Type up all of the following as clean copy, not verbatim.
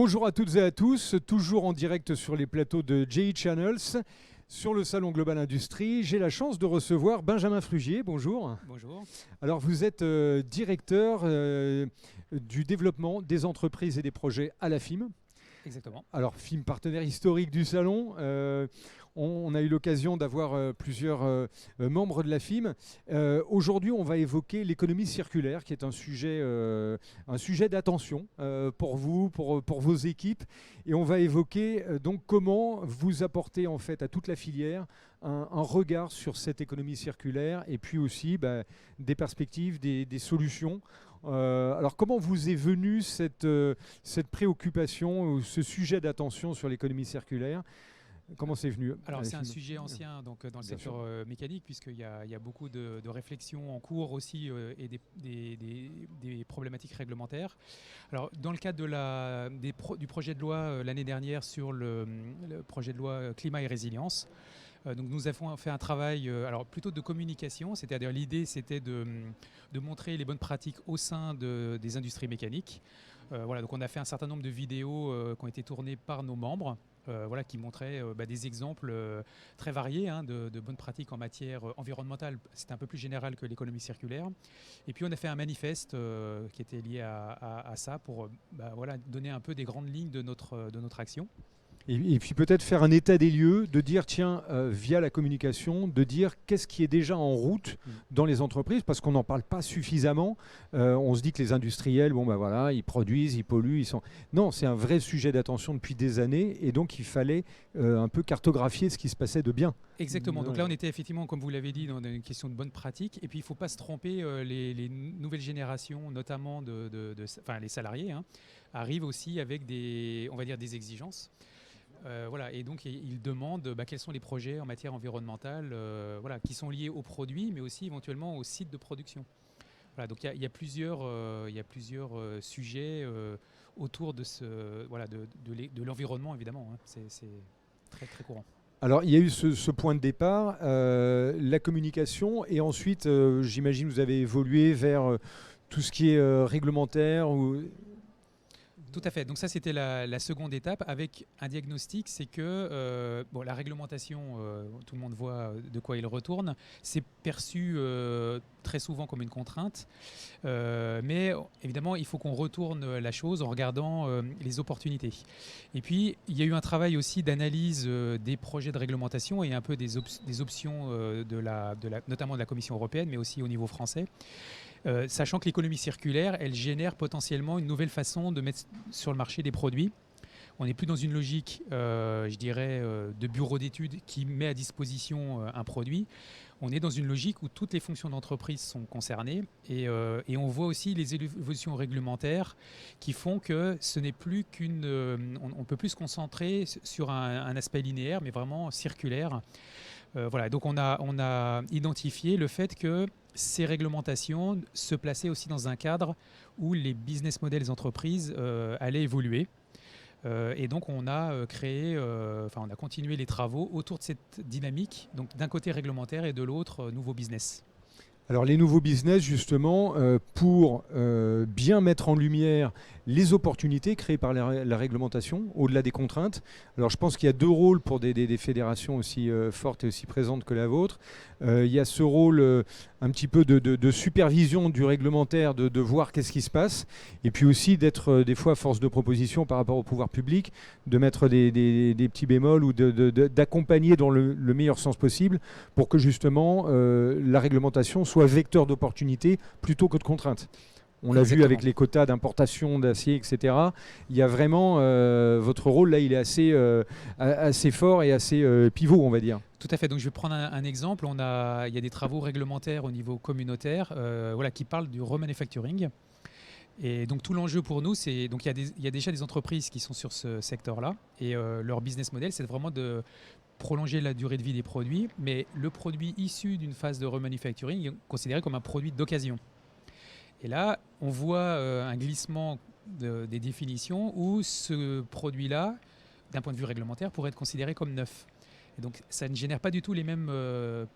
Bonjour à toutes et à tous, toujours en direct sur les plateaux de JE Channels, sur le Salon Global Industrie. J'ai la chance de recevoir Benjamin Frugier. Bonjour. Bonjour. Alors vous êtes directeur du développement des entreprises et des projets à la FIM. Exactement. Alors FIM, partenaire historique du salon. On a eu l'occasion d'avoir plusieurs membres de la FIM. Aujourd'hui, on va évoquer l'économie circulaire, qui est un sujet d'attention pour vous, pour vos équipes. Et on va évoquer donc comment vous apportez en fait à toute la filière un regard sur cette économie circulaire et puis aussi des perspectives, des solutions. Alors comment vous est venue cette préoccupation, ce sujet d'attention sur l'économie circulaire? Comment c'est venu? Alors c'est un sujet ancien donc, dans le secteur mécanique, puisqu'il y a beaucoup de réflexions en cours aussi et des problématiques réglementaires. Alors dans le cadre du projet de loi l'année dernière sur le projet de loi climat et résilience, donc nous avons fait un travail alors plutôt de communication, c'est-à-dire l'idée c'était de montrer les bonnes pratiques au sein des industries mécaniques. Voilà, donc on a fait un certain nombre de vidéos qui ont été tournées par nos membres. Qui montraient des exemples très variés de bonnes pratiques en matière environnementale. C'était un peu plus général que l'économie circulaire. Et puis on a fait un manifeste qui était lié à ça pour donner un peu des grandes lignes de notre action. Et puis peut-être faire un état des lieux, de dire tiens, via la communication, de dire qu'est-ce qui est déjà en route dans les entreprises, parce qu'on n'en parle pas suffisamment. On se dit que les industriels, ils produisent, ils polluent, Non, c'est un vrai sujet d'attention depuis des années, et donc il fallait un peu cartographier ce qui se passait de bien. Exactement. Donc là, on était effectivement, comme vous l'avez dit, dans une question de bonne pratique. Et puis, il ne faut pas se tromper, les nouvelles générations, notamment les salariés, arrivent aussi avec des exigences. Et donc ils demandent quels sont les projets en matière environnementale qui sont liés aux produits, mais aussi éventuellement aux sites de production. Voilà, donc il y a plusieurs sujets autour de l'environnement, évidemment. C'est très, très courant. Alors, il y a eu ce point de départ, la communication, et ensuite, j'imagine, vous avez évolué vers tout ce qui est réglementaire ou... Tout à fait. Donc ça, c'était la seconde étape avec un diagnostic, c'est que la réglementation, tout le monde voit de quoi il retourne, c'est perçu très souvent comme une contrainte, mais évidemment, il faut qu'on retourne la chose en regardant les opportunités. Et puis, il y a eu un travail aussi d'analyse des projets de réglementation et un peu des options notamment de la Commission européenne, mais aussi au niveau français. Sachant que l'économie circulaire, elle génère potentiellement une nouvelle façon de mettre sur le marché des produits. On n'est plus dans une logique, de bureau d'études qui met à disposition un produit. On est dans une logique où toutes les fonctions d'entreprise sont concernées et on voit aussi les évolutions réglementaires qui font que ce n'est plus on peut plus se concentrer sur un aspect linéaire, mais vraiment circulaire. Donc on a identifié le fait que ces réglementations se plaçaient aussi dans un cadre où les business models des entreprises allaient évoluer. Et donc on a on a continué les travaux autour de cette dynamique, donc d'un côté réglementaire et de l'autre nouveau business. Alors les nouveaux business, justement, pour bien mettre en lumière les opportunités créées par la réglementation, au-delà des contraintes. Alors je pense qu'il y a deux rôles pour des fédérations aussi fortes et aussi présentes que la vôtre. Il y a ce rôle un petit peu de supervision du réglementaire, de voir qu'est-ce qui se passe, et puis aussi d'être des fois force de proposition par rapport au pouvoir public, de mettre des petits bémols ou d'accompagner dans le meilleur sens possible pour que justement la réglementation soit vecteur d'opportunités plutôt que de contraintes. On l'a vu avec les quotas d'importation d'acier, etc. Il y a vraiment votre rôle là, il est assez fort et assez pivot, on va dire. Tout à fait. Donc je vais prendre un exemple. Il y a des travaux réglementaires au niveau communautaire qui parlent du remanufacturing. Et donc tout l'enjeu pour nous, c'est donc il y a déjà des entreprises qui sont sur ce secteur-là et leur business model, c'est vraiment de prolonger la durée de vie des produits, mais le produit issu d'une phase de remanufacturing est considéré comme un produit d'occasion. Et là, on voit un glissement des définitions où ce produit-là, d'un point de vue réglementaire, pourrait être considéré comme neuf. Et donc, ça ne génère pas du tout les mêmes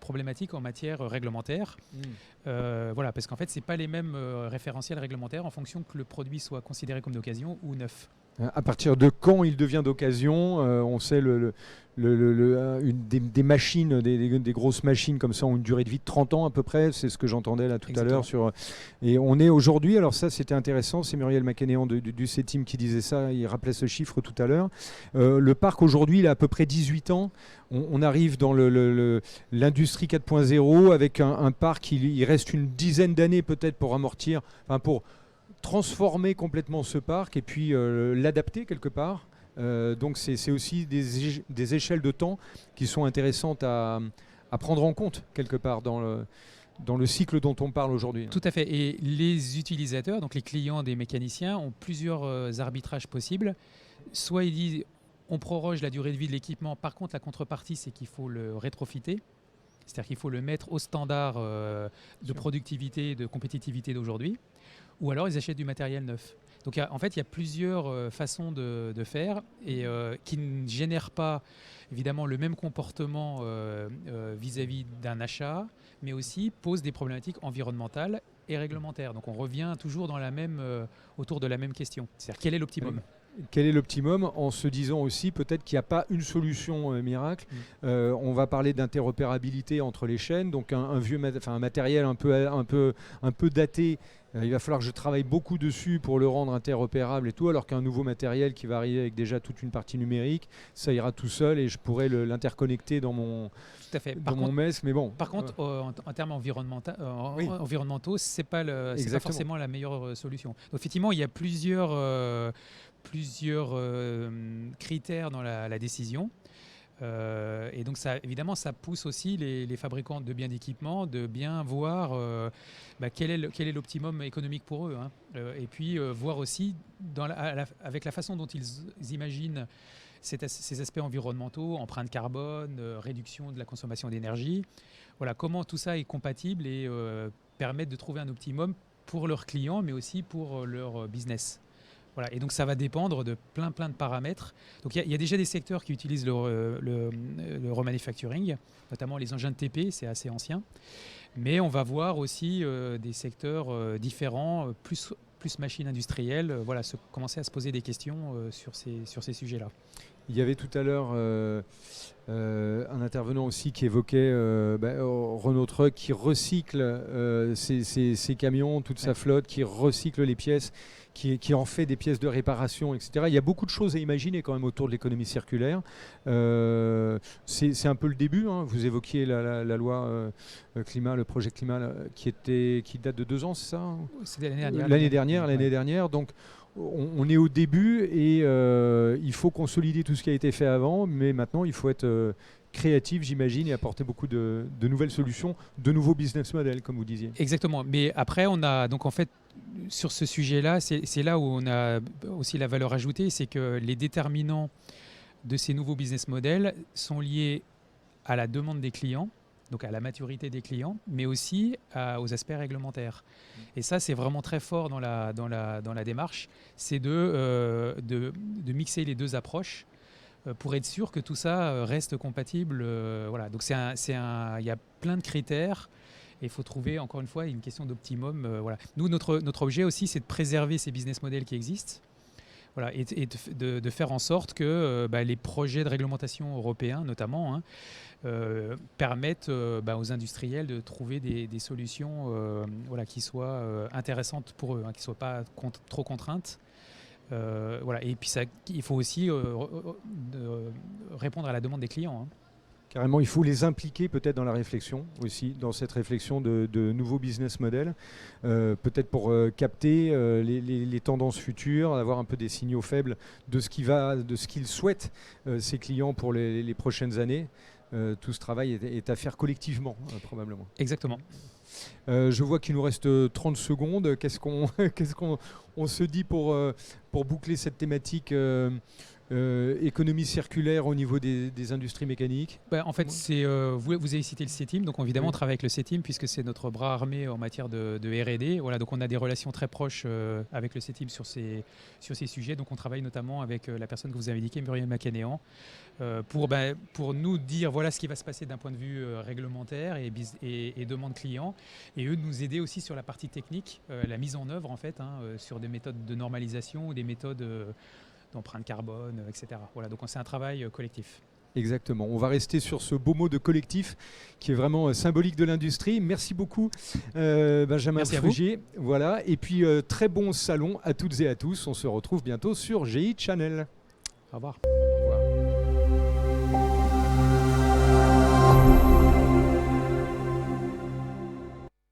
problématiques en matière réglementaire. Parce qu'en fait, ce n'est pas les mêmes référentiels réglementaires en fonction que le produit soit considéré comme d'occasion ou neuf. À partir de quand il devient d'occasion? On sait des machines, des grosses machines comme ça ont une durée de vie de 30 ans à peu près, c'est ce que j'entendais là tout à l'heure. Et on est aujourd'hui, alors ça c'était intéressant, c'est Muriel Macanéan du CETIM qui disait ça, il rappelait ce chiffre tout à l'heure. Le parc aujourd'hui il a à peu près 18 ans, on arrive dans l'industrie 4.0 avec un parc, il reste une dizaine d'années peut-être pour amortir, enfin pour transformer complètement ce parc et puis l'adapter quelque part. Donc c'est aussi des échelles de temps qui sont intéressantes à prendre en compte quelque part dans le cycle dont on parle aujourd'hui. Tout à fait. Et les utilisateurs, donc les clients des mécaniciens, ont plusieurs arbitrages possibles. Soit ils disent on proroge la durée de vie de l'équipement, par contre la contrepartie c'est qu'il faut le rétrofiter. C'est-à-dire qu'il faut le mettre au standard de productivité, de compétitivité d'aujourd'hui. Ou alors ils achètent du matériel neuf. Donc en fait, il y a plusieurs façons de faire et qui ne génèrent pas évidemment le même comportement vis-à-vis d'un achat, mais aussi posent des problématiques environnementales et réglementaires. Donc on revient toujours autour de la même question. C'est-à-dire quel est l'optimum ? Quel est l'optimum, en se disant aussi peut-être qu'il n'y a pas une solution miracle. On va parler d'interopérabilité entre les chaînes, donc un matériel un peu daté. Il va falloir que je travaille beaucoup dessus pour le rendre interopérable et tout, alors qu'un nouveau matériel qui va arriver avec déjà toute une partie numérique, ça ira tout seul et je pourrais l'interconnecter dans mon MES. Mais bon. Par contre, en termes environnementaux, c'est pas forcément la meilleure solution. Donc, effectivement, il y a plusieurs critères dans la décision. Et donc évidemment ça pousse aussi les fabricants de biens d'équipement de bien voir quel est l'optimum économique pour eux, hein. Et puis voir aussi avec la façon dont ils imaginent ces aspects environnementaux, empreinte carbone, réduction de la consommation d'énergie, voilà, comment tout ça est compatible et permettre de trouver un optimum pour leurs clients mais aussi pour leur business. Voilà, et donc ça va dépendre de plein de paramètres. Donc il y a déjà des secteurs qui utilisent le remanufacturing, notamment les engins de TP, c'est assez ancien. Mais on va voir aussi des secteurs différents, plus machines industrielles, commencer à se poser des questions sur ces sujets-là. Il y avait tout à l'heure un intervenant aussi qui évoquait Renault Truck qui recycle ses camions, toute sa flotte, qui recycle les pièces, qui en fait des pièces de réparation, etc. Il y a beaucoup de choses à imaginer quand même autour de l'économie circulaire. C'est un peu le début, hein. Vous évoquiez la loi climat, le projet climat qui date de 2 ans, c'est ça, hein ? C'était l'année dernière. L'année dernière. Donc on est au début et il faut consolider tout ce qui a été fait avant, mais maintenant il faut être créatif, j'imagine, et apporter beaucoup de nouvelles solutions, de nouveaux business models, comme vous disiez. Exactement. Mais après, on a donc en fait sur ce sujet-là, c'est là où on a aussi la valeur ajoutée, c'est que les déterminants de ces nouveaux business models sont liés à la demande des clients, donc à la maturité des clients, mais aussi aux aspects réglementaires. Et ça, c'est vraiment très fort dans la démarche, c'est de mixer les deux approches pour être sûr que tout ça reste compatible. Voilà. Donc il y a plein de critères. Et il faut trouver, encore une fois, une question d'optimum. Voilà. Nous, notre objet aussi, c'est de préserver ces business models qui existent, voilà, et de faire en sorte que les projets de réglementation européens, notamment, hein, permettent aux industriels de trouver des solutions qui soient intéressantes pour eux, hein, qui ne soient pas trop contraintes. Voilà. Et puis il faut aussi répondre à la demande des clients, hein. Carrément, il faut les impliquer peut-être dans la réflexion aussi, dans cette réflexion de nouveaux business models, peut-être pour capter les tendances futures, avoir un peu des signaux faibles de ce qu'ils souhaitent ces clients pour les prochaines années. Tout ce travail est à faire collectivement, probablement. Exactement. Je vois qu'il nous reste 30 secondes. Qu'est-ce qu'on se dit pour boucler cette thématique économie circulaire au niveau des industries mécaniques? En fait, vous avez cité le CETIM, donc évidemment on travaille avec le CETIM puisque c'est notre bras armé en matière de R&D. Voilà, donc on a des relations très proches avec le CETIM sur ces sujets. Donc on travaille notamment avec la personne que vous avez indiquée, Muriel Macanéan, pour nous dire voilà ce qui va se passer d'un point de vue réglementaire et demande client, et eux de nous aider aussi sur la partie technique, la mise en œuvre en fait, hein, sur des méthodes de normalisation ou des méthodes d'empreinte carbone, etc. Voilà, donc c'est un travail collectif. Exactement. On va rester sur ce beau mot de collectif qui est vraiment symbolique de l'industrie. Merci beaucoup, Benjamin Merci à vous. Frugier. Voilà. Et puis, très bon salon à toutes et à tous. On se retrouve bientôt sur GI Channel. Au revoir. Au revoir.